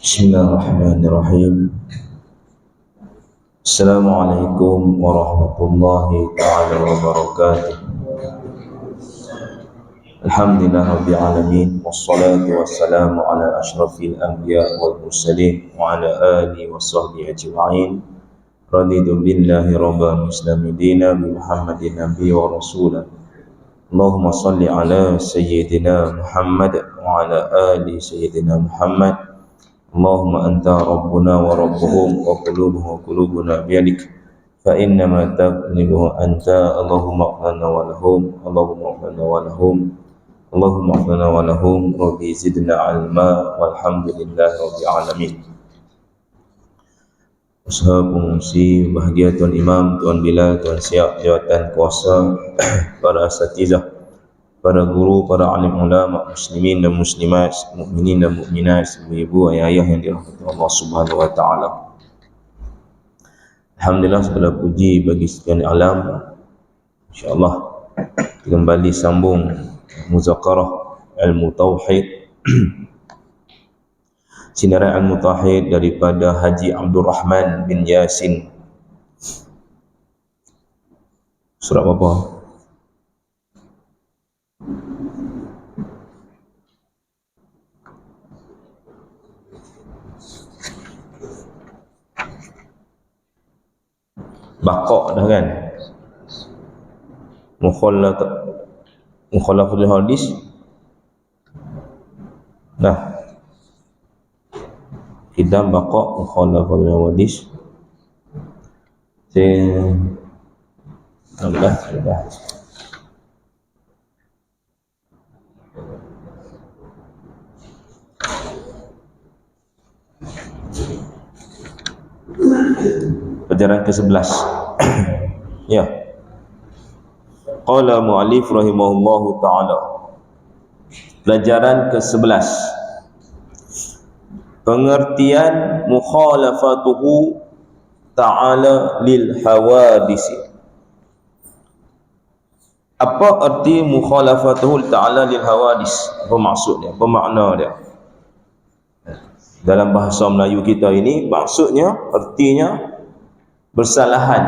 Bismillahirrahmanirrahim. Assalamualaikum warahmatullahi ta'ala wabarakatuh. Alhamdulillah rabbil alamin, wassalatu wassalamu ala asyrafil anbiya wal mursalin wa ala alihi wa sahbihi ajma'in. Raditu billahi rabban muslimin dina bi Muhammadin nabiy wa rasulah. Allahumma salli ala sayyidina Muhammad wa ala ali sayyidina Muhammad. Allahumma anta rabbuna wa rabbuhum wa qulubuhum wa qulubuna biyadik fa innama taqlibuhu anta. Allahumma qfirna wa lahum, Allahumma qfirna wa lahum, Allahumma qfirna wa lahum, rabbi zidna alma, walhamdulillahi rabbil alamin. Usaha pengungsi bahagia Tuan Imam, Tuan Bilal, Tuan Siap, jawatan kuasa, para asatizah, para guru, para alim ulama, muslimin dan muslimat, mukminin dan mukminat, ibu, ayah yang dirahmati Allah Subhanahu wa taala. Alhamdulillah, segala puji bagi sekalian alam. Insyaallah kembali sambung muzakarah ilmu tauhid. Sinaran ilmu tauhid daripada Haji Abdul Rahman bin Yasin. Surah apa? Baqaq dah kan. Mukhalaful hadis dah. Idam baqaq mukhalaful hadis. Sudah. Pelajaran ke-11. Ya. Qala mu'allif rahimahullahu ta'ala. Pelajaran ke-11. Pengertian mukhalafatuhu ta'ala lil hawadisi. Apa arti mukhalafatuhu ta'ala lil hawadis? Apa maksudnya? Apa makna dia? Dalam bahasa Melayu kita ini, maksudnya, artinya bersalahan,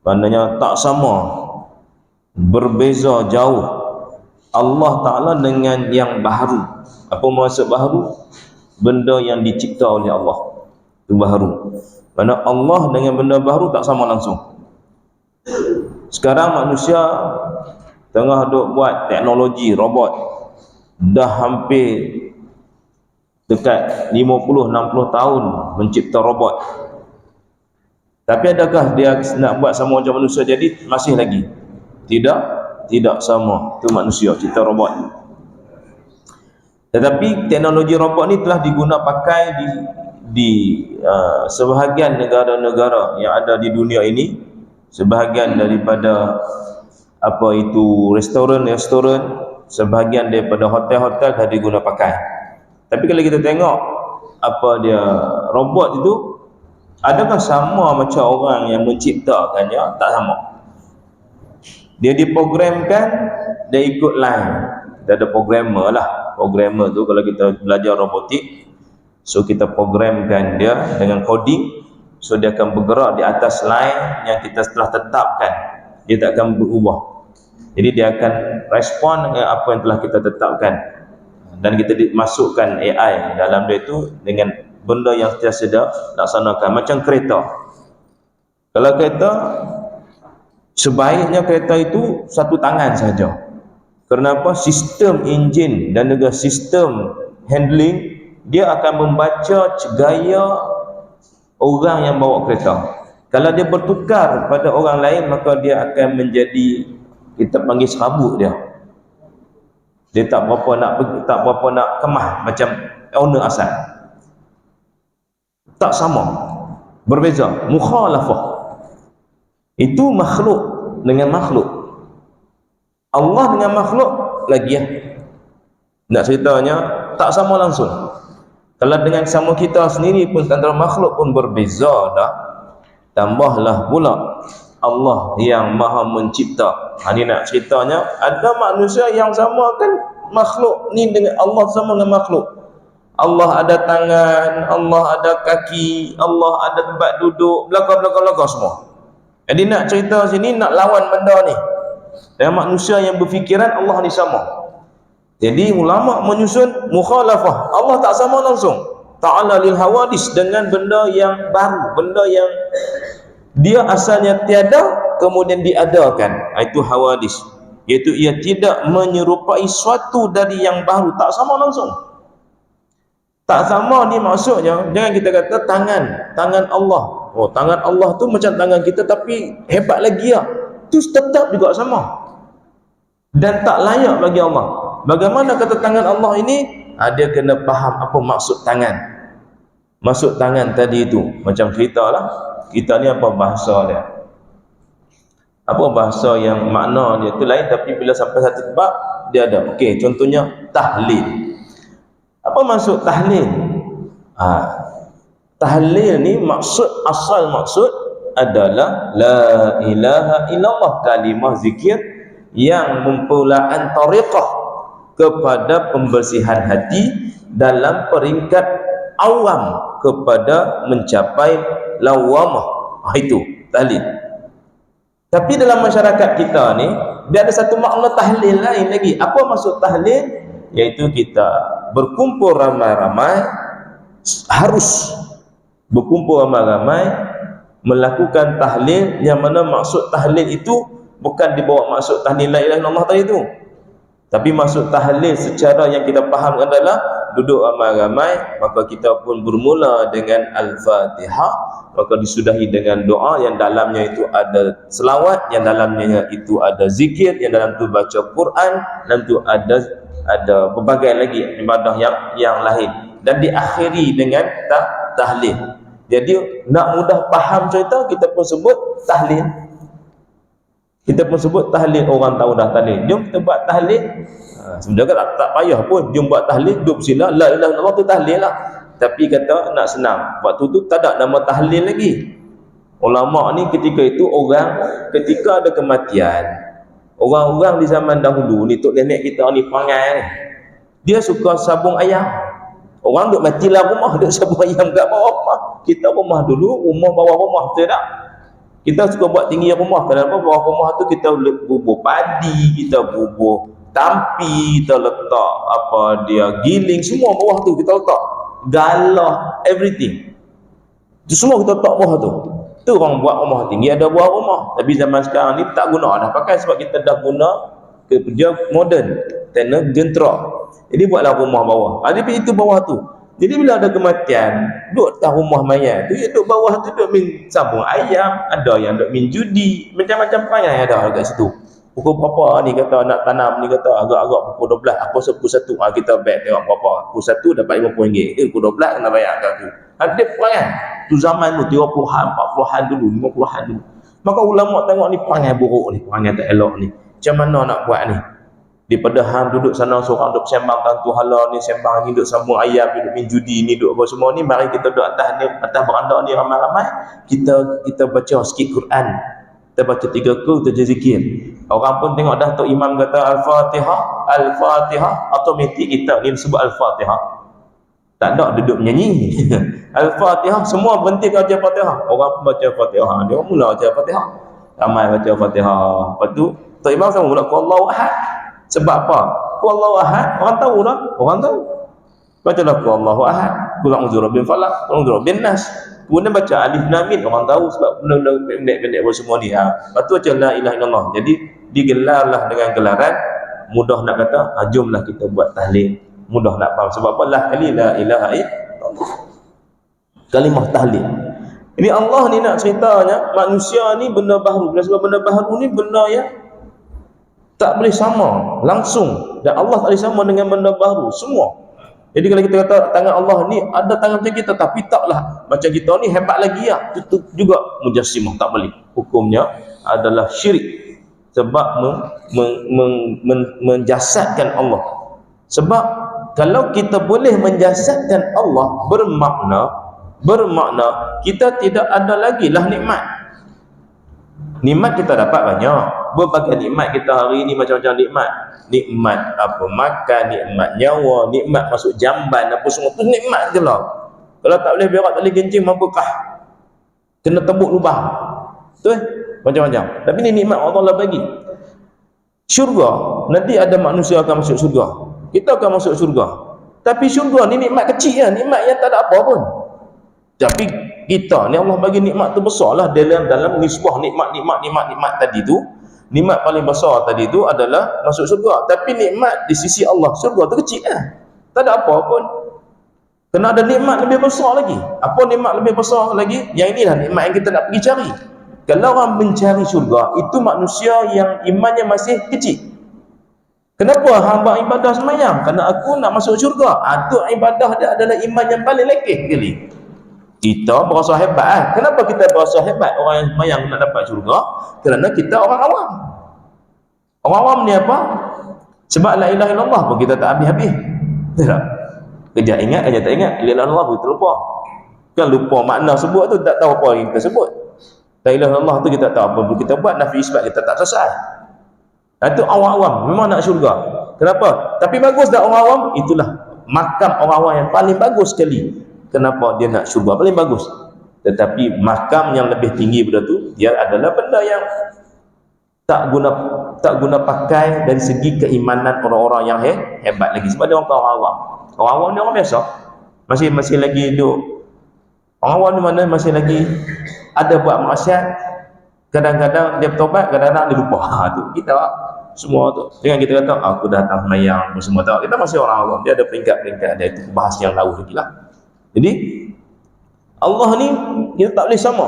maknanya tak sama, berbeza jauh Allah Ta'ala dengan yang baharu. Apa maksud baharu? Benda yang dicipta oleh Allah, itu baharu. Mana Allah dengan benda baharu tak sama langsung. Sekarang manusia tengah duk buat teknologi robot, dah hampir dekat 50-60 tahun mencipta robot. Tapi adakah dia nak buat sama macam manusia jadi? Masih lagi tidak sama. Itu manusia cipta robot. Tetapi teknologi robot ni telah digunakan pakai di sebahagian negara-negara yang ada di dunia ini. Sebahagian daripada apa itu restoran, sebahagian daripada hotel-hotel dah digunakan pakai. Tapi kalau kita tengok apa dia robot itu, adakah sama macam orang yang menciptakannya? Tak sama. Dia diprogramkan, dia ikut line. Dia ada programmer lah. Programmer tu kalau kita belajar robotik, so kita programkan dia dengan coding, so dia akan bergerak di atas line yang kita telah tetapkan. Dia tak akan berubah. Jadi dia akan respon dengan apa yang telah kita tetapkan. Dan kita masukkan AI dalam dia itu dengan benda yang sentiasa laksanakan, macam kereta. Kalau kereta, sebaiknya kereta itu satu tangan saja. Kenapa? Sistem enjin dan juga sistem handling, dia akan membaca gaya orang yang bawa kereta. Kalau dia bertukar pada orang lain, maka dia akan menjadi, kita panggil serabut dia. Dia tak berapa nak kemah macam owner asal. Tak sama, berbeza, mukhalafah. Itu makhluk dengan makhluk. Allah dengan makhluk lagi ya. Nak ceritanya tak sama langsung. Kalau dengan sama kita sendiri pun antara makhluk pun berbeza dah. Tambahlah pula Allah yang maha mencipta. Ini nak ceritanya ada manusia yang sama kan makhluk ni dengan Allah sama dengan makhluk. Allah ada tangan, Allah ada kaki, Allah ada tempat duduk, belakang semua. Jadi nak cerita sini nak lawan benda ni. Dan manusia yang berfikiran Allah ni sama. Jadi ulama menyusun mukhalafah. Allah tak sama langsung. Ta'ala lil hawadis, dengan benda yang baru, benda yang dia asalnya tiada kemudian diadakan. Itu hawadis. Iaitu ia tidak menyerupai suatu dari yang baru, tak sama langsung. Tak sama ni maksudnya jangan kita kata tangan Allah. Oh, tangan Allah tu macam tangan kita tapi hebat lagi lah. Tu tetap juga sama. Dan tak layak bagi Allah. Bagaimana kata tangan Allah ini? Dia kena faham apa maksud tangan. Maksud tangan tadi itu macam cerita lah. Kita ni apa bahasa dia? Apa bahasa yang makna dia tu lain tapi bila sampai satu tempat dia ada. Okey, contohnya tahlil. Apa maksud tahlil? Tahlil ni asal maksud adalah la ilaha illallah, kalimah zikir yang mempulaan tariqah kepada pembersihan hati dalam peringkat awam kepada mencapai lawamah. Itu tahlil. Tapi dalam masyarakat kita ni dia ada satu makna tahlil lain lagi. Apa maksud tahlil? Iaitu kita berkumpul ramai-ramai, harus berkumpul ramai-ramai melakukan tahlil, yang mana maksud tahlil itu bukan dibawa maksud tahlil la ilaha illallah tadi itu, tapi maksud tahlil secara yang kita faham adalah duduk ramai-ramai, maka kita pun bermula dengan Al-Fatihah, maka disudahi dengan doa yang dalamnya itu ada selawat, yang dalamnya itu ada zikir, yang dalam tu baca Quran, dan tu ada berbagai lagi ibadah yang lain, dan diakhiri dengan tahlil. Jadi nak mudah faham cerita, kita pun sebut tahlil. Kita pun sebut tahlil, orang tahu dah tahlil. Jom kita buat tahlil. Sebenarnya tak payah pun, jom buat tahlil, duduk sila la ilaha illallah tu tahlil lah. Tapi kata nak senang, waktu tu tak ada nama tahlil lagi. Ulama ni ketika itu ketika ada kematian, orang-orang di zaman dahulu ni, tok nenek kita ni perangai ni, dia suka sabung ayam. Orang duk matilah rumah, duk sabung ayam kat bawah rumah. Kita rumah dulu, rumah bawah rumah, betul tak? Kita suka buat tinggi rumah. Kenapa? Bawah rumah tu kita bubur padi, kita bubur tampi, kita letak giling, semua bawah tu kita letak. Galah, everything. Itu semua kita letak bawah tu. Tu orang buat rumah tinggi, ada buah rumah. Tapi zaman sekarang ni tak guna dah pakai, sebab kita dah guna kerja moden, tanah gentera. Jadi buatlah rumah bawah. Tapi itu bawah tu. Jadi bila ada kematian, duduk atas rumah mayat tu, duduk bawah tu duduk min sabung ayam, ada yang duduk min judi, macam-macam perangai ada dekat situ. Pukul berapa ni kata nak tanam ni, kata agak-agak pukul 12, aku pukul 1, kita bet tengok berapa. Pukul 1 dapat RM50. Pukul 12 kena bayar kat tu. Ada perangai. Tu zaman tu 30-an, 40-an dulu, 50-an dulu. Maka ulama tengok ni perangai buruk ni, perangai tak elok ni. Macam mana nak buat ni? Daripada hang duduk sana seorang duduk sembang tantu hala ni, sembang ni duduk sambung ayam, duduk main judi ni, duduk apa semua ni, mari kita duduk atas beranda ni ramai-ramai, kita baca sikit Quran, kita baca 3 kul, kita zikir. Orang pun tengok dah tok imam kata Al-Fatihah, automatik kita ni sebut Al-Fatihah. Tak ada duduk menyanyi. Al-Fatihah, semua berhenti baca Fatihah. Orang pun baca Fatihah, dia mula baca Fatihah, ramai baca Fatihah. Lepas tu tok imam sama mula qul Allahu ahad. Sebab apa? Qul Allahu ahad, orang tahu dah, orang tahu. Bacalah qul Allahu ahad, qul a'udzu birabbil falaq, qul a'udzu birabbin nas. Kemudian baca alif lam mim, orang tahu sebab benda-benda pendek-pendek semua ni. Lepas tu baca la ilaha illallah. Jadi digelarlah dengan gelaran mudah nak kata, jomlah kita buat tahlil. Mudah nak faham sebab apa? La ilaha illallah. Kalimah tahlil. Ini Allah ni nak ceritanya manusia ni benda baru. Sebab benda baru ni benda yang Tak boleh sama langsung, dan Allah tak boleh sama dengan benda baru semua. Jadi kalau kita kata tangan Allah ni ada tangan macam kita, tapi taklah macam kita ni hebat lagi ya, itu juga mujassimah, tak boleh. Hukumnya adalah syirik, sebab menjasadkan Allah. Sebab kalau kita boleh menjasadkan Allah, bermakna kita tidak ada lagi lah nikmat. Nikmat kita dapat banyak, berbagai nikmat kita hari ini, macam-macam nikmat. Nikmat apa, makan, nikmat nyawa, nikmat masuk jamban, apa semua tu nikmat je lah. Kalau tak boleh berak, tak boleh kencing, mampukah? Kena tebuk lubang. Betul? Macam-macam. Tapi ni nikmat Allah lah bagi. Syurga, nanti ada manusia akan masuk syurga. Kita akan masuk syurga. Tapi syurga ni nikmat kecil lah, nikmat yang tak ada apa pun. Tapi kita ni Allah bagi nikmat tu besar lah. Dalam nisbah nikmat tadi tu, nikmat paling besar tadi tu adalah masuk syurga. Tapi nikmat di sisi Allah, syurga tu kecil lah, tak ada apa pun. Kena ada nikmat lebih besar lagi. Apa nikmat lebih besar lagi? Yang inilah nikmat yang kita nak pergi cari. Kalau orang mencari syurga, itu manusia yang imannya masih kecil. Kenapa hamba ibadah semayang? Kerana aku nak masuk syurga. Itu ibadah dia adalah iman yang paling lekeh sekali. Kita berasa hebat. Kenapa kita berasa hebat orang yang semayang nak dapat syurga? Kerana kita orang awam. Orang awam ni apa? Sebab la ilaha illallah pun kita tak habis-habis. Tak? Kejap ingat, kejap tak ingat. La ilaha illallah pun kita lupa. Kan lupa makna sebut tu, tak tahu apa yang kita sebut. La ilaha illallah tu kita tak tahu apa kita buat, nafi isbat kita tak selesai. Itu orang awam memang nak syurga. Kenapa? Tapi bagus tak orang awam? Itulah makam orang awam yang paling bagus sekali. Kenapa dia nak syurga? Paling bagus. Tetapi makam yang lebih tinggi daripada tu, dia adalah benda yang tak guna pakai dari segi keimanan orang-orang yang hebat lagi. Sebab dia orang awam. Orang awam ni orang biasa. Masih lagi duduk. Orang awam ni mana masih lagi ada buat maksiat. Kadang-kadang dia bertobat, kadang-kadang dia lupa. Tu kita semua tu. Jangan kita kata aku dah datang semayang semua tak. Kita masih orang awam. Dia ada peringkat-peringkat, ada itu bahas yang lalu lagi lah. Jadi Allah ni kita tak boleh sama.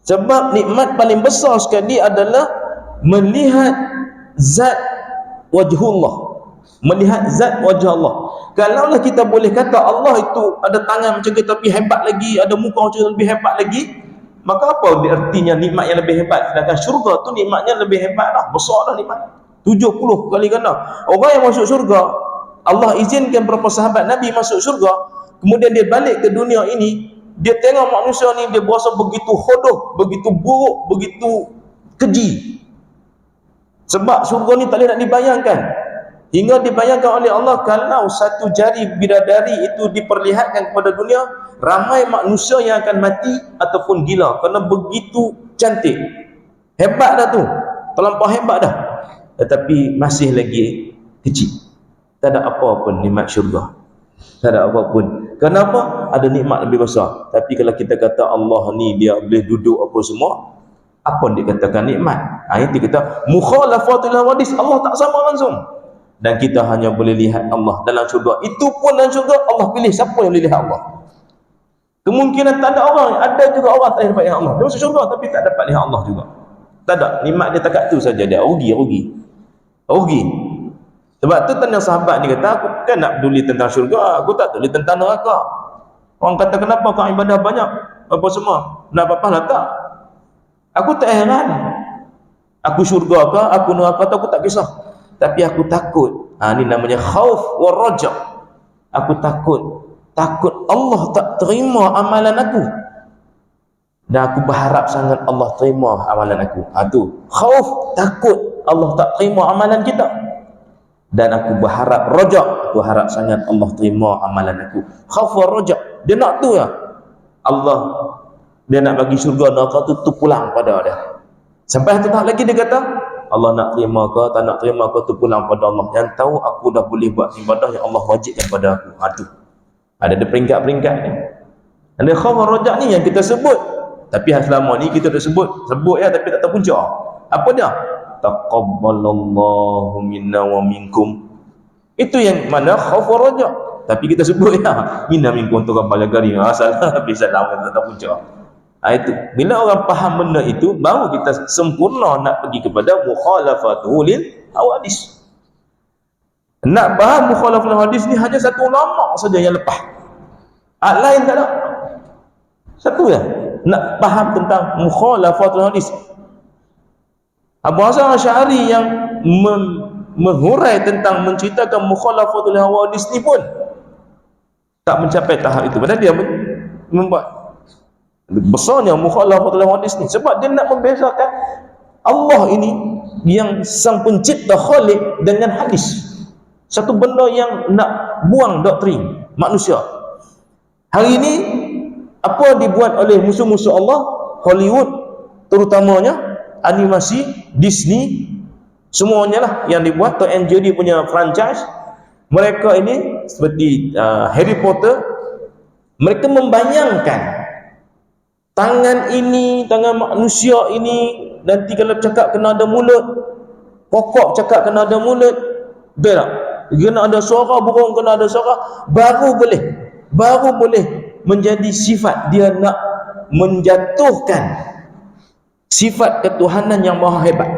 Sebab nikmat paling besar sekali adalah melihat zat wajhullah, melihat zat wajah Allah. Kalaulah kita boleh kata Allah itu ada tangan macam kita tapi hebat lagi, ada muka macam lebih hebat lagi, maka apa artinya nikmat yang lebih hebat? Sedangkan syurga tu nikmatnya lebih hebat lah, besar dah nikmat 70 kali ganda. Orang yang masuk syurga, Allah izinkan beberapa sahabat Nabi masuk syurga, kemudian dia balik ke dunia ini, dia tengok manusia ni, dia berasa begitu hodoh, begitu buruk, begitu keji. Sebab syurga ni tak boleh nak dibayangkan. Hingga dibayangkan oleh Allah, kalau satu jari bidadari itu diperlihatkan kepada dunia, ramai manusia yang akan mati ataupun gila, kerana begitu cantik. Hebat dah tu, terlampau hebat dah. Tetapi masih lagi kecil. Tak ada apa pun nikmat syurga. Tak ada apa pun. Kenapa? Ada nikmat lebih besar. Tapi kalau kita kata Allah ni dia boleh duduk apa semua, apa dia katakan nikmat? Itu kita mukhalafatul hawadis, Allah tak sama langsung. Dan kita hanya boleh lihat Allah dalam syurga. Itu pun dalam syurga Allah pilih siapa yang boleh lihat Allah. Kemungkinan tak ada orang, ada juga orang tak dapat lihat Allah. Dia masuk syurga tapi tak dapat lihat Allah juga. Tak ada, nikmat dia takat tu saja, dia rugi. Sebab tu tanya sahabat ni kata, aku kan nak peduli tentang syurga, aku tak peduli tentang neraka. Orang kata kenapa kau ibadah banyak apa semua, nak apa-apa lah tak. Aku tak heran, aku syurga ke, aku neraka tu aku tak kisah. Tapi aku takut, ni namanya khauf wa raja. Aku takut Allah tak terima amalan aku, dan aku berharap sangat Allah terima amalan aku. Tu khauf, takut Allah tak terima amalan kita. Dan aku berharap raja, aku harap sangat Allah terima amalan aku. Khauf wa raja, dia nak tu ya. Allah dia nak bagi syurga, neraka tu pulang pada dia. Sampai satu tahap lagi dia kata, Allah nak terima ke tak nak terima ke, tu pulang pada Allah. Yang tahu aku dah boleh buat ibadah yang Allah wajibkan pada aku. Tu ada peringkat-peringkat ni. Ada khauf wa raja ni yang kita sebut, tapi selama ni kita dah sebut ya, tapi tak tahu punca. Apa dia? Taqabbalallahu minna wa minkum. Itu yang mana khauf wa raja. Tapi kita sebut ya, minna minkum taqabbal karim. Salah habis salam, tak tahu punca. Itu bila orang faham benda itu, baru kita sempurna nak pergi kepada mukhalafatul lil hawadis. Nak faham mukhalafatul hadis ni hanya satu ulama saja yang lepas, lain tak ada. Satu ya, nak faham tentang mukhalafatul hadis. Abu Hasan Asy'ari yang menghurai tentang menceritakan mukhalafatul hawadis ni pun tak mencapai tahap itu. Padahal dia membuat besarnya mukhalafatul hawadis ni, sebab dia nak membezakan Allah ini yang sang pencipta Khaliq dengan hadis. Satu benda yang nak buang doktrin manusia. Hari ini apa dibuat oleh musuh-musuh Allah, Hollywood terutamanya, animasi Disney, semuanya lah yang dibuat, Tom and Jerry punya franchise. Mereka ini seperti Harry Potter, mereka membayangkan tangan ini, tangan manusia ini, nanti kalau cakap kena ada mulut, pokok cakap kena ada mulut, betul tak? Kena ada suara, burung kena ada suara, baru boleh menjadi sifat. Dia nak menjatuhkan sifat ketuhanan yang maha hebat.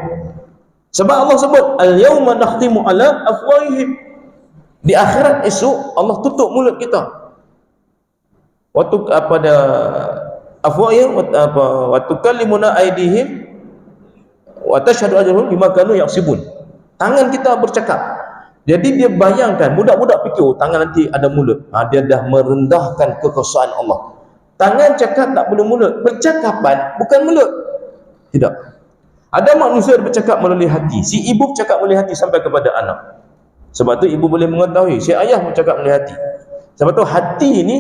Sebab Allah sebut al-yawma nakhtimu ala afwahihim, di akhirat esok Allah tutup mulut kita. Waktu pada afwahihim wa tukallimuna aydihim wa tashhadu arjuluhum bima kanu yaksibun. Tangan kita bercakap. Jadi dia bayangkan, budak-budak fikir, tangan nanti ada mulut. Dia dah merendahkan kekuasaan Allah. Tangan cakap tak boleh mulut. Percakapan bukan mulut. Tidak. Ada manusia bercakap melalui hati. Si ibu cakap melalui hati sampai kepada anak. Sebab tu ibu boleh mengetahui si ayah bercakap melalui hati. Sebab tu hati ini,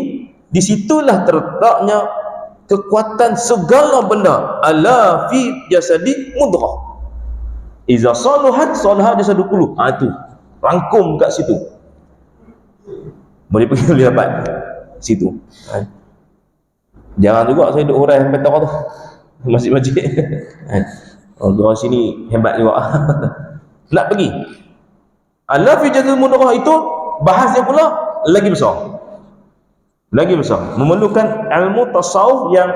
disitulah terletaknya kekuatan segala benda. Ala fi jasadi mudghah. Iza saluhat salaha jasadu kullu. Itu rangkum kat situ. Boleh pergi lihat situ. Jangan juga saya duk hurai sampai tahu tu masjid-masjid. Orang sini hebat juga. Nak pergi ala fi jasadi mudghah, itu bahasnya pula lagi besar. Lagi besar, memerlukan ilmu tasawuf yang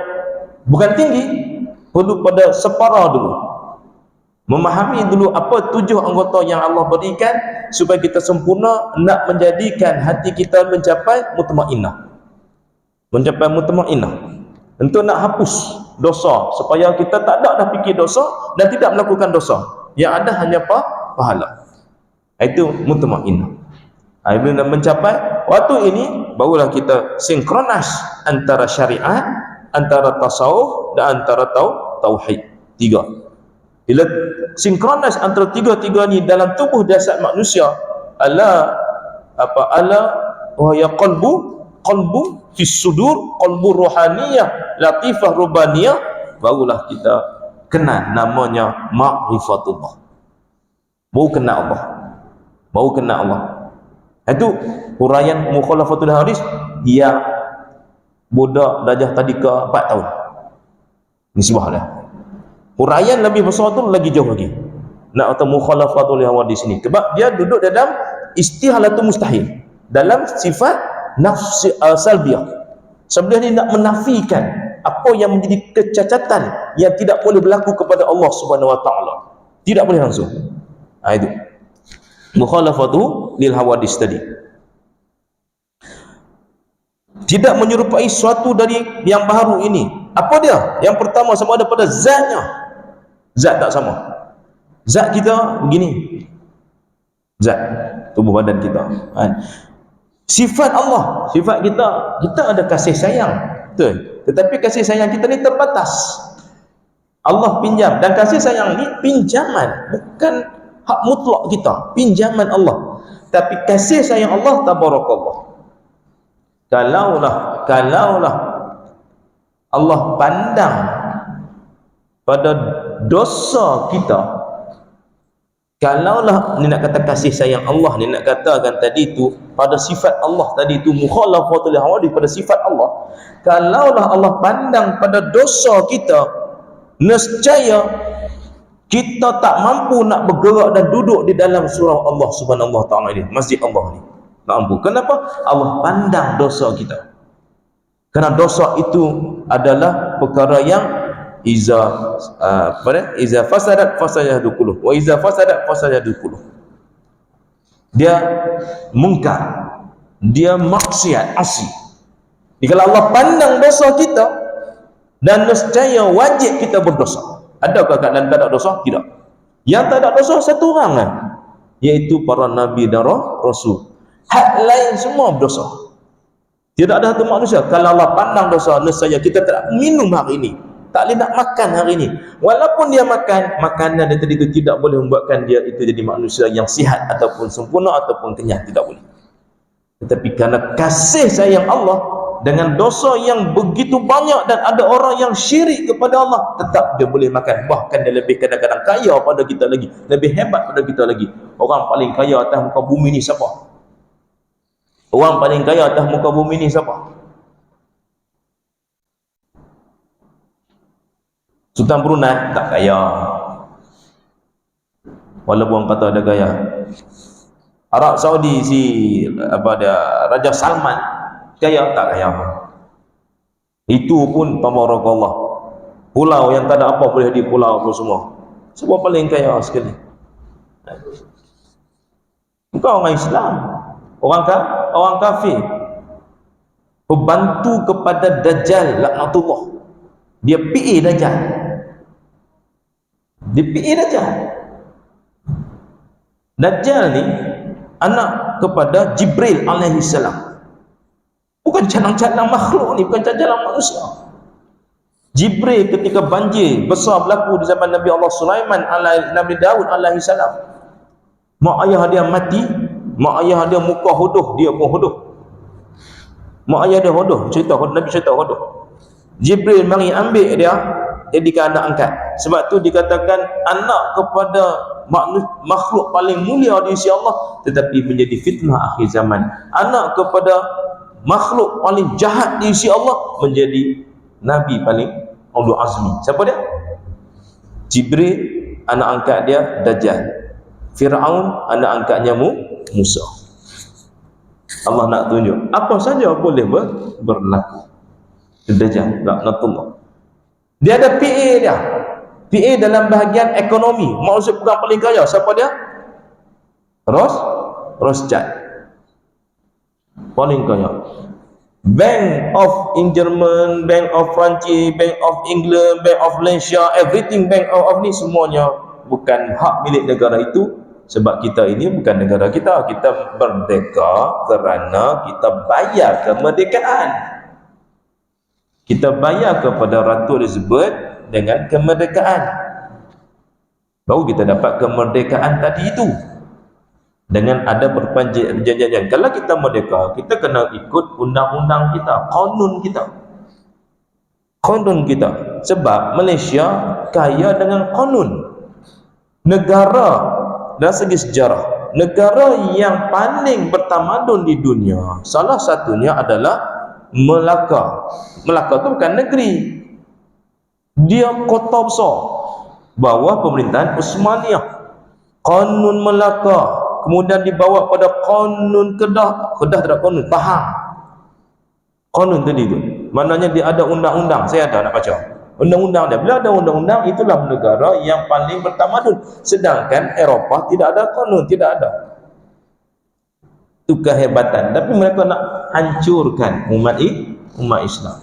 bukan tinggi, perlu pada separa dulu, memahami dulu apa 7 anggota yang Allah berikan supaya kita sempurna nak menjadikan hati kita mencapai mutmainnah. Mencapai mutmainnah untuk nak hapus dosa, supaya kita tak ada dah fikir dosa dan tidak melakukan dosa, yang ada hanya pahala. Itu mutmainnah. Bila mencapai waktu ini, barulah kita sinkronis antara syariat, antara tasawuf dan antara tauhid. 3. Bila sinkronis antara tiga-tiga ni dalam tubuh jasad manusia, ala wa ya qalbu fi sudur, qalbu ruhaniyah latifah rubaniyah, barulah kita kenal namanya ma'rifatullah. Baru kenal Allah. Itu huraian mukhalafatul hadis yang budak darjah tadika 4 tahun. Nisbah dah. Huraian lebih besar tu lagi jauh lagi. Nak kata mukhalafatul hadis ni, sebab dia duduk dalam istihalatul mustahil, dalam sifat nafsi salbiyah. Sebab dia nak menafikan apa yang menjadi kecacatan yang tidak boleh berlaku kepada Allah Subhanahu wa taala. Tidak boleh langsung. Itu mukhalafatu lil hawadis tadi. Tidak menyerupai suatu dari yang baru ini. Apa dia? Yang pertama, sama ada pada zatnya. Zat tak sama. Zat kita begini. Zat tubuh badan kita. Sifat Allah, sifat kita ada kasih sayang. Betul. Tetapi kasih sayang kita ni terbatas. Allah pinjam, dan kasih sayang ni pinjaman, bukan hak mutlak kita, pinjaman Allah. Tapi kasih sayang Allah tabarakallah, kalaulah Allah pandang pada dosa kita, kalaulah ni nak kata kasih sayang Allah ni, nak katakan tadi tu pada sifat Allah tadi tu, mukhalafatul hawadis pada sifat Allah, kalaulah Allah pandang pada dosa kita, nescaya kita tak mampu nak bergerak dan duduk di dalam surau Allah Subhanahu wa taala ini, masjid Allah ni. Tak mampu. Kenapa? Allah pandang dosa kita. Kerana dosa itu adalah perkara yang iza iza fasadat fasajadu kulluh wa iza fasadat fasajadu kulluh. Dia mungkar, dia maksiat, asi. Jika Allah pandang dosa kita, dan nescaya wajib kita berdosa. Adakah keadaan tak ada dosa? Tidak. Yang tak ada dosa satu orang kan, iaitu para nabi dan rasul. Hak lain semua berdosa. Tidak ada satu manusia, kalau Allah pandang dosa, nescaya kita tak minum hari ini, tak boleh nak makan hari ini. Walaupun dia makan, makanan yang tadi itu tidak boleh membuatkan dia itu jadi manusia yang sihat ataupun sempurna ataupun kenyang, tidak boleh. Tetapi karena kasih sayang Allah dengan dosa yang begitu banyak dan ada orang yang syirik kepada Allah, tetap dia boleh makan. Bahkan dia lebih kadang-kadang kaya pada kita lagi, lebih hebat pada kita lagi. Orang paling kaya atas muka bumi ni siapa? Orang paling kaya atas muka bumi ni siapa? Sultan Brunei tak kaya, walaupun kata ada kaya. Arab Saudi Raja Salman kaya tak kaya? Itu pun tabarakallah, pulau yang tak ada apa boleh di pulau apa semua. Semua paling kaya sekali. Bukan orang Islam, orang kafir, pembantu kepada Dajjal laknatullah. Dia PA Dajjal. Dia PA Dajjal. Dajjal ni anak kepada Jibril alaihi salam. Bukan cadang-cadang makhluk ni, bukan cadang manusia. Jibril ketika banjir besar berlaku di zaman Nabi Allah Sulaiman Nabi Daud alaihi salam, mak ayah dia mati, mak ayah dia muka hodoh, dia pun hodoh. Mak ayah dia hodoh, Nabi cerita hodoh. Jibril mari ambil dia, jadikan anak angkat. Sebab tu dikatakan anak kepada makhluk paling mulia di sisi Allah, tetapi menjadi fitnah akhir zaman. Anak kepada makhluk paling jahat di sisi Allah, menjadi nabi paling ulul azmi. Siapa dia? Jibril, anak angkat dia Dajjal. Firaun, anak angkatnya Musa. Allah nak tunjuk apa saja boleh berlaku. Dajjal laknatullah. Dia ada PA dia. PA dalam bahagian ekonomi, maksud bukan paling kaya. Siapa dia? Rothschild. Paling kaya. Bank of Jerman, Bank of Perancis, Bank of England, Bank of Malaysia, everything Bank of ni semuanya bukan hak milik negara itu. Sebab kita ini bukan negara kita. Kita merdeka kerana kita bayar kemerdekaan. Kita bayar kepada Ratu Elizabeth dengan kemerdekaan. Baru kita dapat kemerdekaan tadi itu. Dengan ada perjanjian. Kalau kita merdeka, kita kena ikut undang-undang kita, kanun kita. Sebab Malaysia kaya dengan kanun. Negara dari segi sejarah, negara yang paling bertamadun di dunia, salah satunya adalah Melaka. Melaka itu bukan negeri, dia kota besar bawah pemerintahan Uthmaniyah. Kanun Melaka kemudian dibawa pada kanun Kedah tidak kanun, Pahang. Kanun tadi tu maknanya dia ada undang-undang. Saya ada nak baca undang-undang dia. Bila ada undang-undang, itulah negara yang paling bertamadun. Sedangkan Eropah tidak ada kanun, tidak ada. Itu kehebatan. Tapi mereka nak hancurkan umat Islam.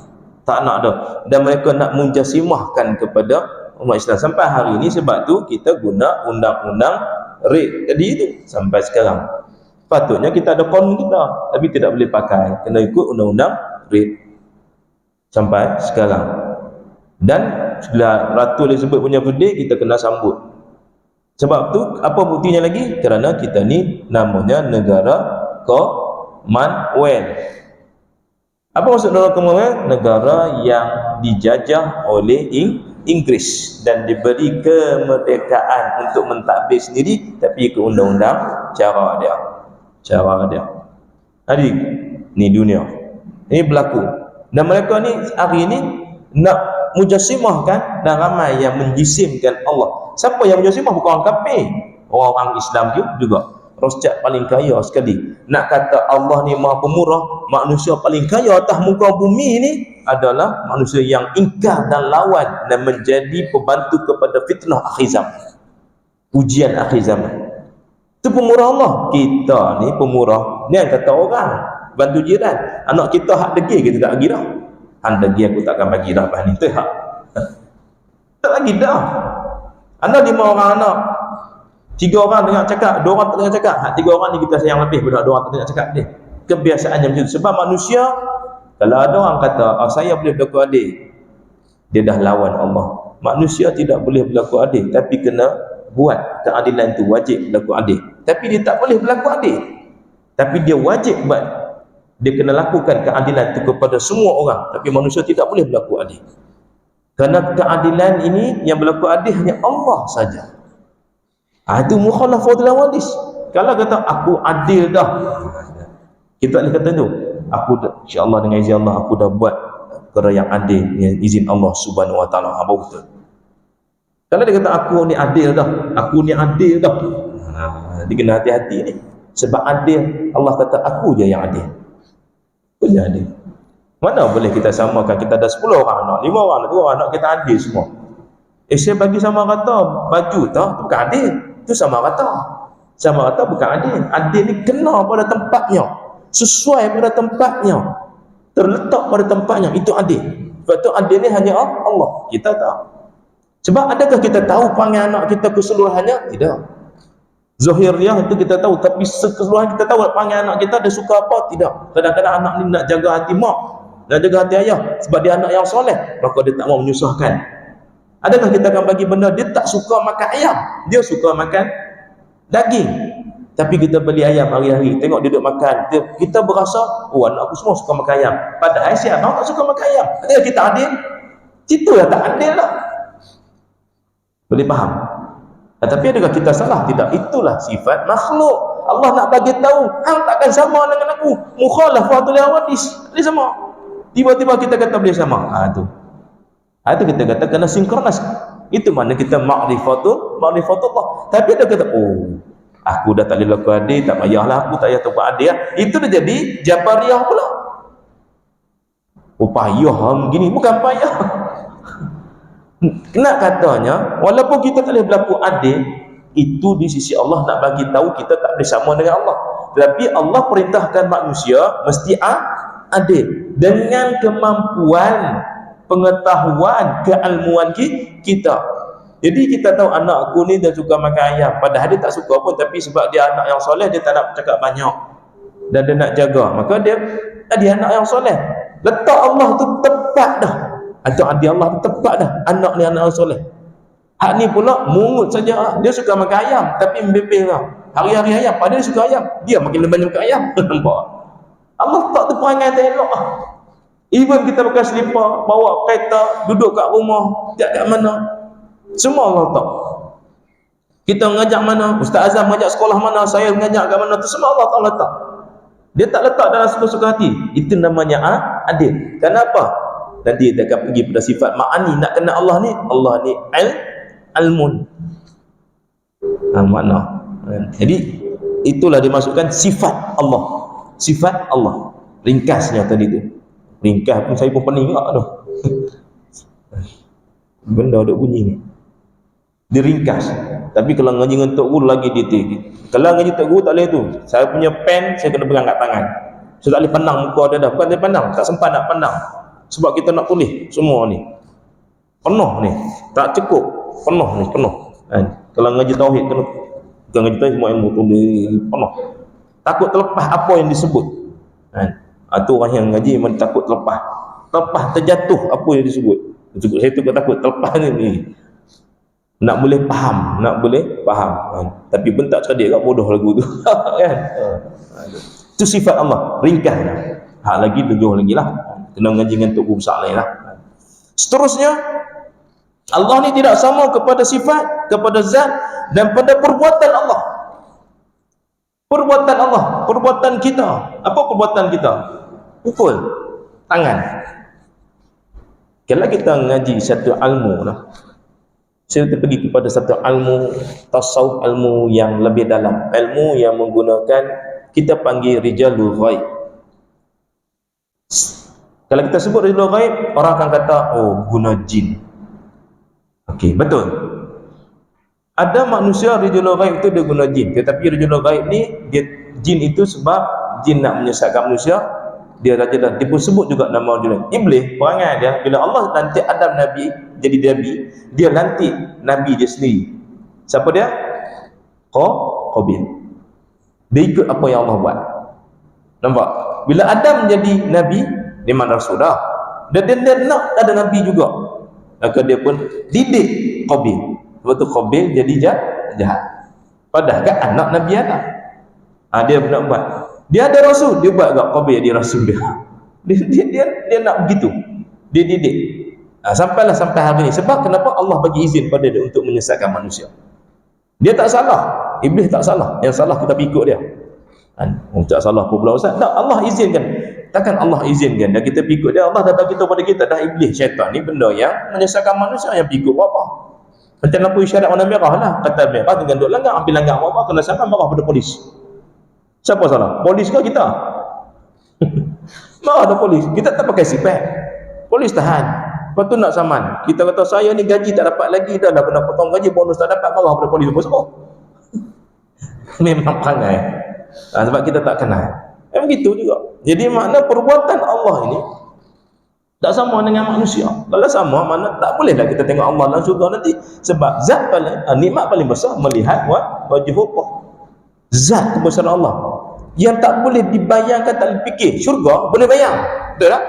Tak nak ada. Dan mereka nak menjasimahkan kepada umat Islam sampai hari ini. Sebab tu kita guna undang-undang rape tadi itu sampai sekarang. Patutnya kita ada kanun kita, tapi tidak boleh pakai, kena ikut undang-undang rape sampai sekarang. Dan bila Ratu Elizabeth punya birthday, kita kena sambut. Sebab tu apa buktinya lagi? Kerana kita ni namanya negara Commonwealth. Apa maksud negara Commonwealth? Negara yang dijajah oleh Inggris dan diberi kemerdekaan untuk mentadbir sendiri, tapi ke undang-undang cara dia. Jadi ni dunia. Ini berlaku. Dan mereka ni hari ini nak mujassimahkan, dan ramai yang menjisimkan Allah. Siapa yang mujassimah? Bukan orang kafir, orang Islam juga. Rothschild paling kaya sekali. Nak kata Allah ni maha pemurah, manusia paling kaya atas muka bumi ni, adalah manusia yang ingkar dan lawan dan menjadi pembantu kepada fitnah akhir zaman, ujian akhir zaman. Itu pemurah Allah. Kita ni pemurah. Ni yang kata orang bantu jiran. Anak kita hak degil kita tak bagi dah. Hang degil aku takkan bagi dah bah ni tu hak. Tak lagi dah. Anda 5 orang anak, 3 orang dengar cakap, 2 orang tak dengar cakap. Hak 3 orang ni kita sayang lebih daripada 2 orang tak dengar cakap dia. Kebiasaannya macam tu. Sebab manusia, kalau ada orang kata, saya boleh berlaku adil, dia dah lawan Allah. Manusia tidak boleh berlaku adil, tapi kena buat keadilan itu, wajib berlaku adil. Tapi dia tak boleh berlaku adil, tapi dia wajib buat. Dia kena lakukan keadilan itu kepada semua orang. Tapi manusia tidak boleh berlaku adil. Kerana keadilan ini yang berlaku adil hanya Allah saja. Itu mukhalafatul awadis. Kalau kata aku adil dah, kita boleh kata tu, aku insya-Allah dengan izin Allah aku dah buat perkara yang adil dengan izin Allah Subhanahu wa taala. Apa betul? Kalau dia kata aku ni adil dah, aku ni adil dah, dia kena hati-hati ni. Sebab adil, Allah kata aku je yang adil. Aku je adil. Mana boleh kita samakan, kita ada 10 orang anak, 5 orang, 2 orang anak, kita adil semua. Saya bagi sama rata baju tak, bukan adil. Itu sama rata. Sama rata bukan adil. Adil ni kena pada tempatnya, sesuai pada tempatnya, terletak pada tempatnya, itu adil. Sebab tu adil ni hanya Allah, kita tak. Sebab adakah kita tahu panggil anak kita keseluruhannya? Tidak. Zahirnya itu kita tahu, tapi keseluruhan kita tahu panggil anak kita dia suka apa? Tidak. Kadang-kadang anak ni nak jaga hati mak, nak jaga hati ayah, sebab dia anak yang soleh, maka dia tak mau menyusahkan. Adakah kita akan bagi benda dia tak suka makan ayam, dia suka makan daging, tapi kita beli ayam hari-hari, tengok dia duduk makan, kita berasa, oh anak aku semua suka makan ayam, padahal siapa tak suka makan ayam. Adakah kita adil? Itulah tak adil lah. Boleh faham? Tapi adakah kita salah? Tidak. Itulah sifat makhluk. Allah nak bagi tahu, hang takkan sama dengan aku. Mukhalafatul awadis. Boleh sama. Tiba-tiba kita kata boleh sama. Itu kita kata kena sinkronis. Itu mana kita ma'rifatullah. Tapi ada kata, oh, aku dah tak boleh laku adil, tak payahlah aku tak payah buat adil. Itu dah jadi Jabariyah pula. Oh, payah begini, bukan payah. Kena katanya, walaupun kita tak boleh berlaku adil, itu di sisi Allah nak bagi tahu kita tak boleh sama dengan Allah. Tapi Allah perintahkan manusia mesti adil dengan kemampuan, pengetahuan, keilmuan kita. Jadi kita tahu anak aku ni dia suka makan ayam, padahal dia tak suka pun, tapi sebab dia anak yang soleh, dia tak nak cakap banyak dan dia nak jaga, maka dia anak yang soleh. Letak Allah tu tepat dah. Atau adil Allah tepat dah, anak ni anak soleh. Hak ni pula mungut saja, dia suka makan ayam tapi membebel lah, hari-hari ayam, padahal dia suka ayam, dia makin banyak makan ayam. Nampak? Allah tak tu perangai tak elok lah. Even kita pakai selipar, bawa kereta, duduk kat rumah, tiap-tiap mana, semua Allah tak. Kita ngajak mana, Ustaz Azam ngajak sekolah mana, saya ngajak kat mana, tu semua Allah tak letak. Dia tak letak dalam suka-suka hati. Itu namanya adil. Kenapa? Nanti dia akan pergi pada sifat ma'ani. Nak kena Allah ni almun. Makna. Jadi itulah dimasukkan sifat Allah. Sifat Allah. Ringkasnya tadi tu. Ringkas pun saya pun pening tak tu. Benda duk bunyi ni. Diringkas. Tapi kalau ngaji dengan Tok Guru lagi detail. Kalau ngaji Tok Guru tak boleh tu. Saya punya pen saya kena pegang kat tangan. Saya tak boleh pandang muka dia dah. Bukan dia pandang, tak sempat nak pandang. Sebab kita nak tulis semua ni penuh ni, tak cukup, penuh ni, penuh kan? Kalau ngaji tauhid kena, bukan ngaji tauhid semua ilmu tulis penuh, takut terlepas apa yang disebut kan? Itu orang yang ngaji memang takut terlepas terjatuh apa yang disebut. Saya tu takut terlepas ni. Nak boleh faham kan? Tapi pun tak cerdik kat bodoh lagu tu kan? Itu sifat Allah, ringkas hak lagi tujuh lagi lah. Kena mengaji dengan Tok Guru besar lain lah. Seterusnya, Allah ni tidak sama kepada sifat, kepada zat dan pada perbuatan Allah. Perbuatan Allah, perbuatan kita. Apa perbuatan kita? Pukul tangan. Kalau kita mengaji satu ilmu lah, saya pergi kepada satu ilmu tasawuf, ilmu yang lebih dalam, ilmu yang menggunakan, kita panggil rijalul ghaib. Kalau kita sebut rijal ghaib, orang akan kata, oh, guna jin. Okey, betul. Ada manusia rijal ghaib itu dia guna jin. Tetapi rijal ghaib ni, jin itu sebab jin nak menyesatkan manusia, dia raja dah. Dia pun sebut juga nama dia. Iblis, perangai dia, bila Allah lantik Adam Nabi jadi Nabi, dia lantik Nabi dia sendiri. Siapa dia? Qabil. Dia ikut apa yang Allah buat. Nampak? Bila Adam jadi Nabi, dia mana Rasul dah. Dia nak ada Nabi juga. Maka dia pun didik Qabil. Sebab tu Qabil jadi jahat. Padahal kan anak Nabi Adam. Dia nak buat. Dia ada Rasul, dia buat agak Qabil jadi Rasul dia. Dia nak begitu. Dia didik. Sampai hari ini. Sebab kenapa Allah bagi izin pada dia untuk menyesatkan manusia. Dia tak salah. Iblis tak salah. Yang salah kita ikut dia. Tak salah pula Ustaz. Tak, Allah izinkan. Takkan Allah izinkan dan kita ikut dia. Allah dah bagi tahu pada kita dah, iblis, syaitan ni benda yang menyesatkan manusia, yang ikut apa? Macam lampu isyarat warna merah lah. Kata merah dengan duk langgar, ambil langgar apa, kena saman, marah pada polis. Siapa salah? Polis ke kita? Marah pada polis. Kita tak pakai sipet. Polis tahan. Lepas tu nak saman. Kita kata saya ni gaji tak dapat lagi, dah kena potong gaji, bonus tak dapat, marah pada polis. Apa? Memang perangai. Sebab kita tak kenal. Begitu juga. Jadi makna perbuatan Allah ini tak sama dengan manusia. Kalau sama, mana tak bolehlah kita tengok Allah dalam syurga nanti. Sebab zat paling, nikmat paling besar melihat wajah Allah. Zat kebesaran Allah yang tak boleh dibayangkan, tak boleh fikir. Syurga boleh bayang. Betul tak?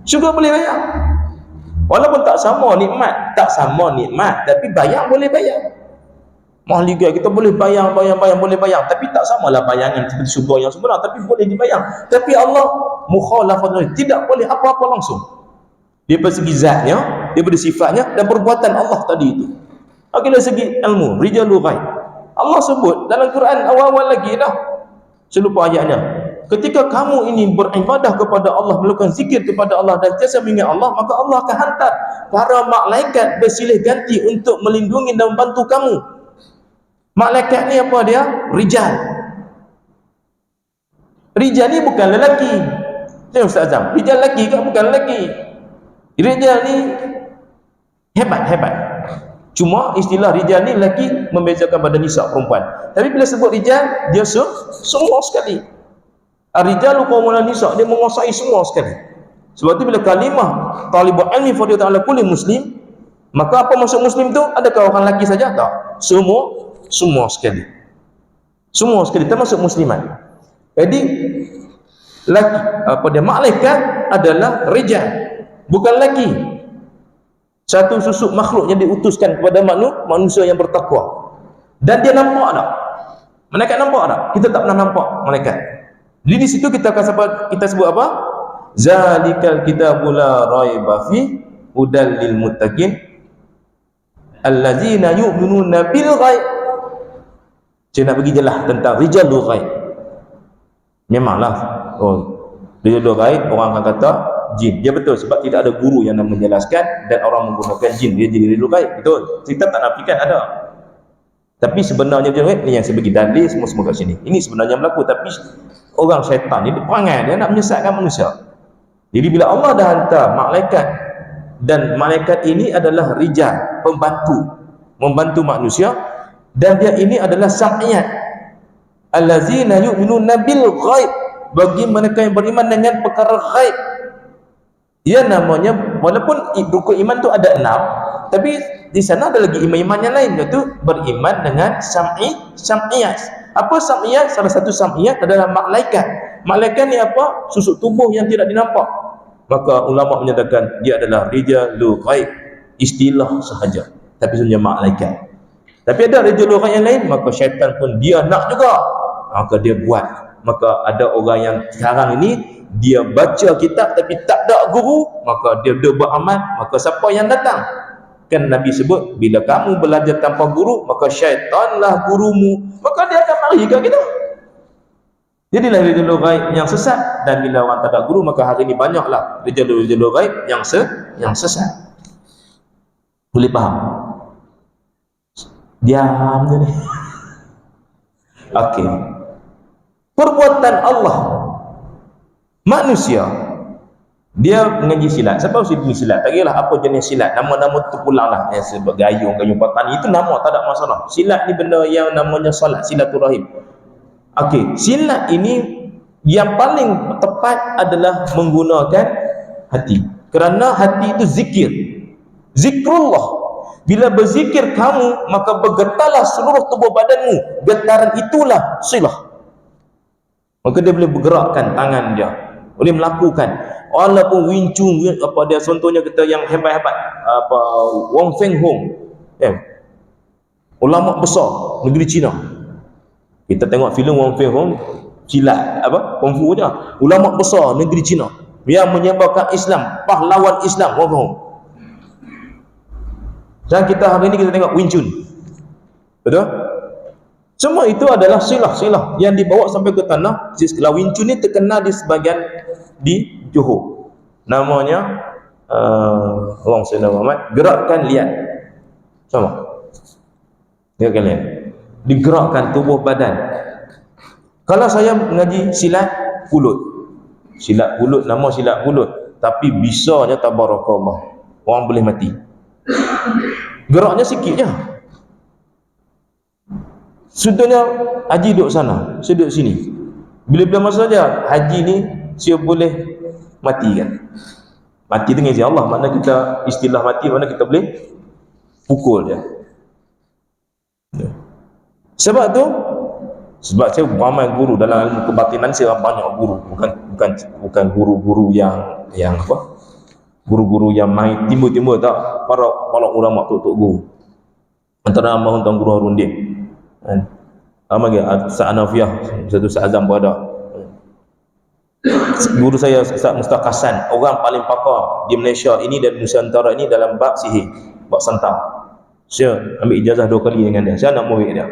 Syurga boleh bayang. Walaupun tak sama nikmat, tapi bayang boleh bayang. Mahligai kita boleh bayang, boleh bayang, tapi tak samalah bayangan seperti syurga yang sebenar, tapi boleh dibayang. Tapi Allah mukhalafat, tidak boleh apa-apa langsung. Daripada segi zatnya, daripada sifatnya dan perbuatan Allah tadi itu. Dari segi ilmu, rijalul ghaib. Allah sebut dalam Quran awal-awal lagi dah. Saya lupa ayatnya. Ketika kamu ini beribadah kepada Allah, melakukan zikir kepada Allah dan sentiasa mengingat Allah, maka Allah akan hantar para malaikat bersilih ganti untuk melindungi dan membantu kamu. Malaikat ni apa dia? Rijal. Rijal ni bukan lelaki. Saya Ustaz Azam, rijal lelaki ke? Bukan lelaki. Rijal ni hebat. Cuma istilah rijal ni lelaki membezakan pada nisa perempuan. Tapi bila sebut rijal, dia semua sekali. Ar-rijalu qawwamuna nisa, dia menguasai semua sekali. Sebab tu bila kalimah talibul ilmi fardhu ala kulli muslim, maka apa maksud muslim tu? Adakah orang lelaki saja? Tak. Semua sekali termasuk muslimat. Jadi laki, malaikat adalah rijal, bukan laki. Satu susuk makhluk yang diutuskan kepada manusia yang bertakwa. Dan dia nampak tak? Malaikat nampak tak? Kita tak pernah nampak malaikat. Jadi di situ kita sebut apa? Zalikal kitabul la raiba fi hudal lil muttaqin allazina yu'minuna bil ghaib. Saya nak bagi jelas tentang rijalul ghaib. Memanglah rijalul ghaib orang akan kata jin. Dia betul sebab tidak ada guru yang nak menjelaskan dan orang menggunakan jin dia jadi rijalul ghaib. Betul. Kita tak nafikan ada. Tapi sebenarnya rijalul ghaib ni yang saya bagi dalil semua kat sini. Ini sebenarnya berlaku, tapi orang syaitan ni perangai dia nak menyesatkan manusia. Jadi bila Allah dah hantar malaikat, dan malaikat ini adalah rijal, membantu manusia, dan dia ini adalah sam'iyat allazina yu'minuna bil ghaib, bagi mereka yang beriman dengan perkara ghaib. Ya, namanya walaupun rukun iman tu ada 6, tapi di sana ada lagi iman-iman yang lain, iaitu beriman dengan sam'iyat. Apa sam'iyat? Salah satu sam'iyat adalah malaikat. Malaikat ni apa? Susuk tubuh yang tidak dinampak. Maka ulama menyatakan dia adalah rijalul ghaib, istilah sahaja, tapi sebenarnya malaikat. Tapi ada rijalul ghaib yang lain, maka syaitan pun dia nak juga, maka dia buat. Maka ada orang yang sekarang ini dia baca kitab tapi tak ada guru, maka dia beramal. Maka siapa yang datang? Kan Nabi sebut, bila kamu belajar tanpa guru, maka syaitanlah gurumu, maka dia akan mari ke kita. Jadilah rijalul ghaib yang sesat. Dan bila orang tak ada guru, maka hari ini banyaklah rijalul ghaib yang sesat. Boleh faham? Diam je ni. Okey. Perbuatan Allah, manusia Dia mengaji silat. Siapa usia bunyi silat? Tak kiralah apa jenis silat. Nama-nama tu pulang lah. Sebab gayung patani. Itu nama, tak ada masalah. Silat ni benda yang namanya salat, silaturahim. Okey, silat ini yang paling tepat adalah menggunakan hati. Kerana hati itu zikir. Zikrullah. Bila berzikir kamu, maka bergetarlah seluruh tubuh badanmu. Getaran itulah silah. Maka dia boleh bergerakkan tangan dia, boleh melakukan walaupun Wing Chun, apa dia contohnya kita yang hebat-hebat, apa Wong Feng Hong, ulama besar negeri China. Kita tengok filem Wong Feng Hong, silat apa kung fu je, ulama besar negeri China yang menyebarkan Islam, pahlawan Islam Wong Feng Hong. Dan kita hari ini kita tengok Wing Chun, betul? Semua itu adalah silah-silah yang dibawa sampai ke tanah. Kalau Wing Chun ni terkenal di sebahagian di Johor. Namanya orang Sayyidina Muhammad, gerakkan liat. Sama. Gerakkan liat. Digerakkan tubuh badan. Kalau saya mengaji silat pulut. Silat pulut, nama silat pulut. Tapi bisanya tabarakallah. Orang boleh mati. Geraknya sikit je. Sudahnya haji duduk sana, saya duduk sini. Bila-bila masa saja haji ni saya boleh mati kan. Mati dengan izin Allah. Mana kita istilah mati, mana kita boleh pukul dia. Sebab tu, sebab saya ramai guru dalam ilmu kebatinan, saya banyak guru, bukan guru-guru yang apa? Guru-guru yang main timbul-timbul tak, para ulama tok-tok guru. Antara amah tuan guru Harundin. Lama lagi Ustaz Anafiah, satu Ustaz Azam pun ada. Guru saya Ustaz Mustaq Hasan, orang paling pakar di Malaysia ini dan Nusantara ini dalam bab sihir, bab santam. Saya ambil ijazah 2 kali dengan dia. Saya nak murid dia.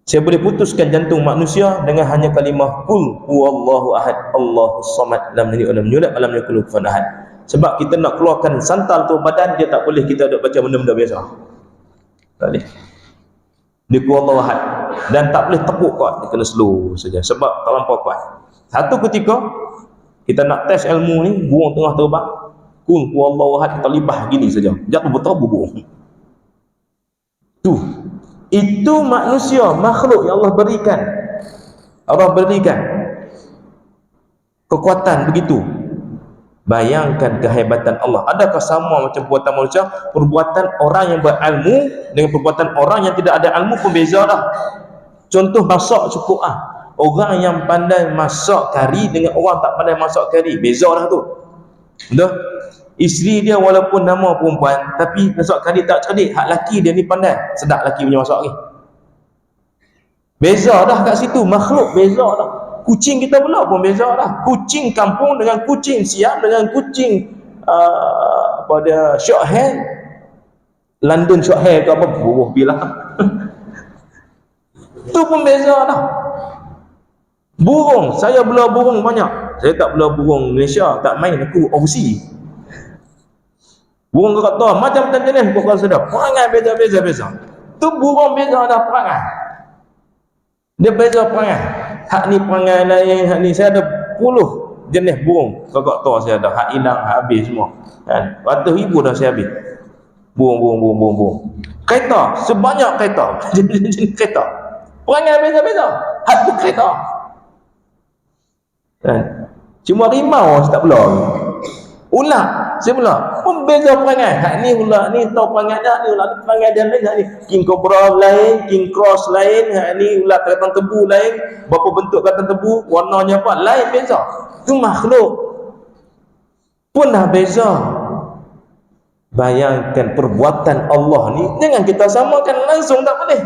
Saya boleh putuskan jantung manusia dengan hanya kalimah qul huwallahu ahad, Allahus samad, lam yalid walam yulad walam yakul lahu kufuwan ahad. Sebab kita nak keluarkan santal tu badan, dia tak boleh kita duk baca benda-benda biasa. Tak boleh. Dia huwallahu ahad dan tak boleh tepuk kuat, dia kena slow saja sebab terlampau kuat. Satu ketika kita nak test ilmu ni, burung tengah terbang, qul huwallahu ahad, kita libah gini saja, jatuh berterbu burung. Itu manusia, makhluk yang Allah berikan. Allah berikan kekuatan begitu. Bayangkan kehebatan Allah. Adakah sama macam perbuatan manusia? Perbuatan orang yang berilmu dengan perbuatan orang yang tidak ada ilmu pun beza dah. Contoh masak cukup orang yang pandai masak kari dengan orang tak pandai masak kari, beza dah tu. Betul? Isteri dia walaupun nama perempuan, tapi masak kari tak cerdik. Hak laki dia ni pandai, sedap laki punya masak ni. Beza dah kat situ, makhluk beza dah. Kucing kita pula pun beza dah. Kucing kampung dengan kucing siam dengan kucing apa dia short hair, London short hair ke apa, buruh bilah. Tu pun beza dah. Burung, saya bela burung banyak. Saya tak bela burung Malaysia, tak main aku overseas. Burung kata macam jenis bukan sedap. Perangai beza-beza. Tu burung beza dah perangai. Dia beza perangai. Hak ni perangai lain, hak ni saya ada puluh jenis burung. Kakak tahu saya ada, hak hilang, hak habis semua. Kan? 100,000 dah saya habis. Burung. Kereta, sebanyak kereta. Jenis kereta. Perangai beza-beza. Hak tu kereta. Kan? Cuma rimau saya tak bela. Ular, saya bela. Pun beza perangai. Hak ni ular ni tahu perangai dah, ni ular ni perangai dia lain. Hak ni king cobra lain, king cross lain, hak ni ular katan tebu lain, berapa bentuk katan tebu, warnanya apa, lain beza. Tu makhluk. Pun dah beza. Bayangkan perbuatan Allah ni jangan kita samakan langsung, tak boleh.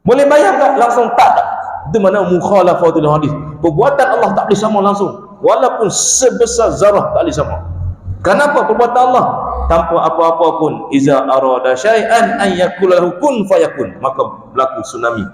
Boleh bayang tak? Langsung tak. Itu mana mukhalafatul hadis. Perbuatan Allah tak boleh sama langsung. Walaupun sebesar zarah tak boleh sama. Kenapa? Perbuatan Allah tanpa apa-apa pun, iza arada syai'an an yakula lahu kun fayakun, maka berlaku tsunami.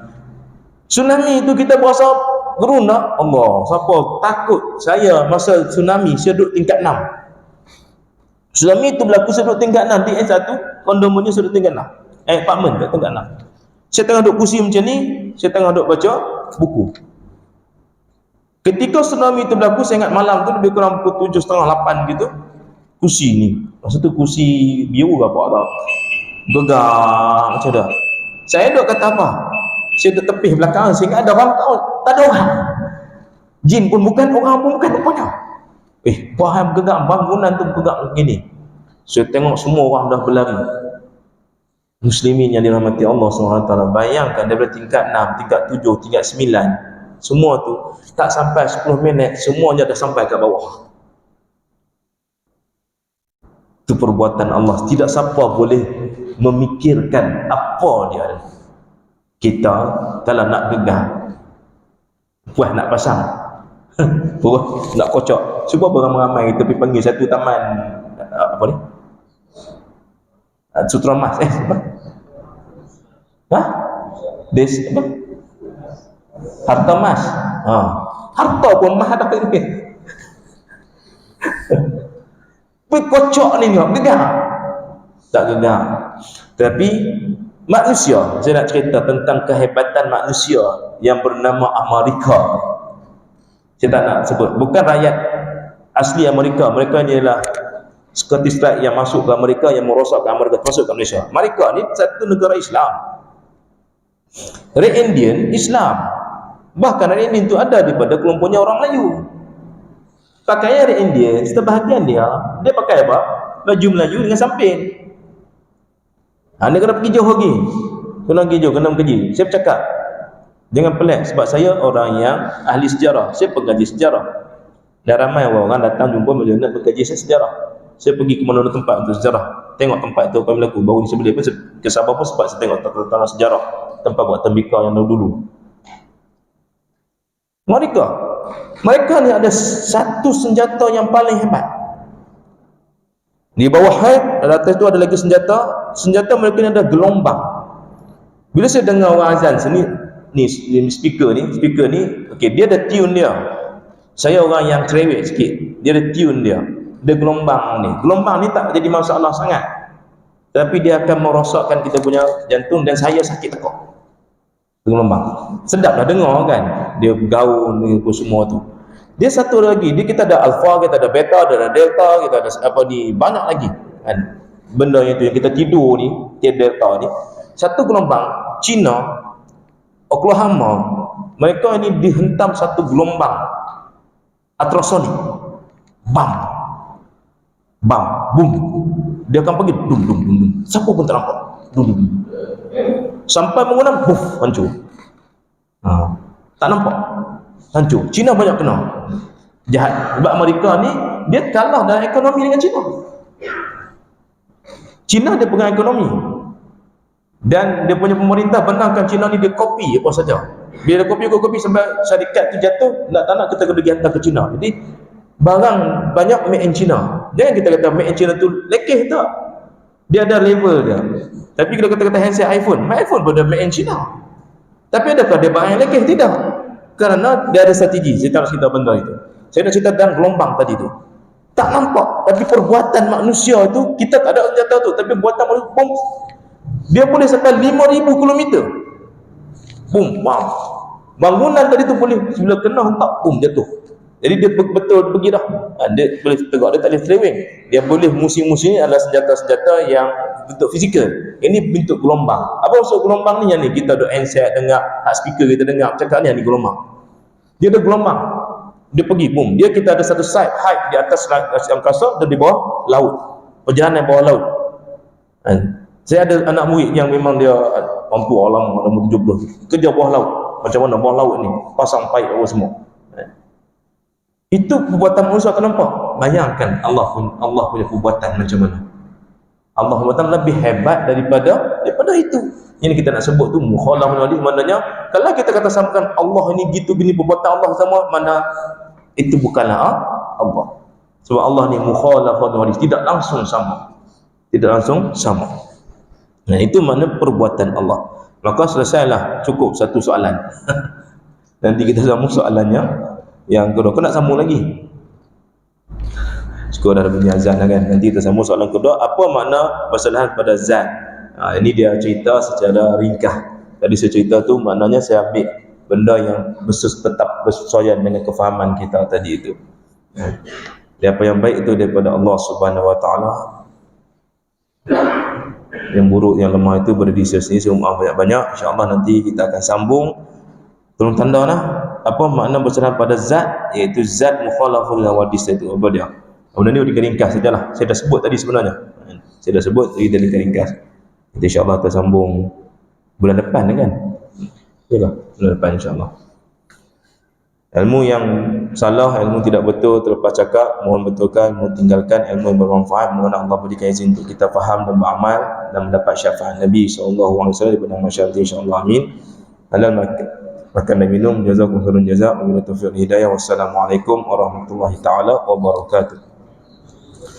Tsunami itu kita berasa geruna, Allah, siapa takut saya masa tsunami saya duduk tingkat 6. Tsunami itu berlaku saya duduk tingkat 6 di S1, kondominium saya duduk tingkat 6. Apartment kat tingkat 6. Saya tengah duduk kursi macam ni, saya tengah duduk baca buku. Ketika tsunami itu berlaku, saya ingat malam tu lebih kurang pukul 7.30, 8 gitu. Kursi ni, masa tu kursi biru ke apa tak, gegar macam dah. Saya duduk kata apa? Saya duduk tepi belakang, saya ingat ada orang, tak ada orang. Jin pun bukan, orang pun bukan rupanya. Wahai bergerak, bangunan tu bergerak begini. Saya tengok semua orang dah berlari. Muslimin yang dirahmati Allah SWT, bayangkan daripada tingkat 6, tingkat 7, tingkat 9, semua tu tak sampai 10 minit semuanya dah sampai ke bawah. Itu perbuatan Allah. Tidak siapa boleh memikirkan apa dia ada. Kita kalau nak gegar, puas nak pasang, nak kocok, cuba beramai-ramai kita pergi panggil satu taman apa ni, Sutra Mas, apa? Apa? Harta Mas. Harta pun mah dah ni. Pergi kocok ni tengok, gegar. Tak gegar. Tapi manusia, saya nak cerita tentang kehebatan manusia yang bernama Amerika. Saya tak nak sebut, bukan rakyat asli Amerika. Mereka ni adalah Scottish Rite yang masuk ke Amerika, yang merosakkan Amerika, masuk ke Malaysia. Amerika ni satu negara Islam. Red Indian Islam. Bahkan Red Indian tu ada daripada kelompoknya orang Melayu. Pakaian Red Indian, sebahagian dia pakai apa? Baju Melayu dengan samping. Dia kena pergi jauh lagi. Kena pergi jauh, kena pergi. Saya bercakap, jangan pelik, sebab saya orang yang ahli sejarah. Saya pengkaji sejarah. Dan ramai orang datang jumpa bila nak berkaji sejarah. Saya pergi ke mana-mana tempat untuk sejarah. Tengok tempat itu apa yang berlaku. Baru ni saya boleh pun ke Sabah pun sebab saya tengok tentang sejarah. Tempat buat tembikar yang dulu. Mereka ni ada satu senjata yang paling hebat. Di bawah haid, atas itu ada lagi senjata. Senjata mereka ni ada gelombang. Bila saya dengar orang azan sini, ni speaker ni, okey, dia ada tune dia. Saya orang yang cerewet sikit. Dia ada tune dia. Dia gelombang ni. Gelombang ni tak jadi masalah sangat. Tapi dia akan merosakkan kita punya jantung dan saya sakit tekuk. Gelombang. Sedap dah dengar kan. Dia gaun ni semua tu. Dia satu lagi, kita ada alfa, kita ada beta, ada delta, kita ada apa ni, banyak lagi kan. Benda yang tu yang kita tidur ni, delta ni. Satu gelombang, China, Oklahoma, mereka ini dihentam satu gelombang ultrasonic. Bam, boom. Dia akan pergi dum. Siapa pun tak nampak. Dum. Sampai menggunakan hancur. Tak nampak. Hancur. China banyak kena. Jahat. Sebab Amerika ni dia kalah dalam ekonomi dengan China. China dia pegang ekonomi. Dan dia punya pemerintah benarkan China ni dia kopi apa saja. Bila dia kopi sampai syarikat tu jatuh, tak nak kita kena hantar ke China. Jadi barang banyak made in China. Jangan kita kata made in China tu lekeh tak. Dia ada level dia. Tapi kalau kita kata handset iPhone, iPhone pun ada made in China. Tapi adakah dia barang yang lekeh? Tidak. Kerana dia ada strategi. Saya tak nak cerita benda itu. Saya nak cerita tentang gelombang tadi tu. Tak nampak. Tapi perbuatan manusia itu, kita tak ada senjata tu. Tapi buatan manusia, boom. Dia boleh sampai 5,000 km. Boom, bam. Bangunan tadi tu boleh, bila kena hentak, boom, jatuh. Jadi dia betul pergi dah. Dia boleh tegak, dia tak boleh seleweng. Dia boleh musim-musim ni adalah senjata-senjata yang bentuk fizikal. Ini bentuk gelombang. Apa maksud gelombang ni? Yang ni kita ada handset dengar, hard speaker kita dengar cakap ni, yang ni gelombang. Dia ada gelombang. Dia pergi, boom. Dia kita ada satu side height di atas angkasa dan di bawah laut. Perjalanan bawah laut. Saya ada anak murid yang memang dia mampu alam umur 70. Kerja bawah laut. Macam mana bawah laut ni? Pasang paip apa semua. Itu perbuatan manusia tak nampak. Bayangkan Allah punya perbuatan macam mana. Allah perbuatan lebih hebat daripada itu. Ini kita nak sebut tu mukhalafah hadis, maknanya kalau kita kata samakan Allah ini gitu gini perbuatan Allah sama, mana itu bukanlah Allah. Sebab Allah ni mukhalafah hadis, tidak langsung sama. Nah, itu makna perbuatan Allah. Maka selesailah, cukup satu soalan. Nanti kita sambung soalannya yang kedua. Kau nak sambung lagi? Sekolah dah bunyi azan kan. Nanti kita sambung soalan kedua. Apa makna persalahan pada zat? Ini dia cerita secara ringkas. Tadi saya cerita tu maknanya saya ambil benda yang tetap bersesuaian dengan kefahaman kita tadi itu. Apa yang baik itu daripada Allah Subhanahu Wa Taala. Yang buruk, yang lemah itu berada di sisi maaf banyak-banyak. InsyaAllah nanti kita akan sambung. Tolong tanda lah apa makna bersandar pada zat, iaitu zat mukhalaful nawadis itu. Apa dia? Benda ni ringkas sajalah. Saya dah sebut tadi sebenarnya. Saya dah sebut tadi ringkas. Kita insyaAllah kita sambung bulan depan kan? Ya kan? Bulan depan insyaAllah. Ilmu yang salah, ilmu tidak betul, terlepas cakap, mohon betulkan, mohon tinggalkan. Ilmu yang bermanfaat, mohon Allah berikan izin untuk kita faham dan beramal dan mendapat syafaat Nabi SAW daripada masyarakat insyaAllah. Amin. Halal makan dan minum. Jazakum khairun jazak. Wabillahi taufiq wal hidayah. Wassalamualaikum warahmatullahi taala wabarakatuh.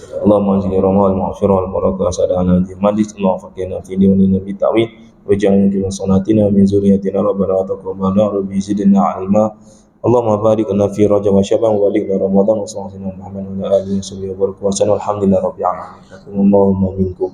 Allahumma anzil rahmal maghfirah wal barakah sadana di majlis Allah fakina fi dini nabi ta'wil waj'alna min sanatina min zurriyyatina rabbana wa taqabbal rabbi zidna ilma. Allahumma barik lana fi Rajab wa Syaban wa barik lana Ramadan wa sallallahu alaihi wa sallam Muhammad wa alihi wa sahbihi wa barik wa sallam. Alhamdulillah rabbil alamin. Allahumma minkum.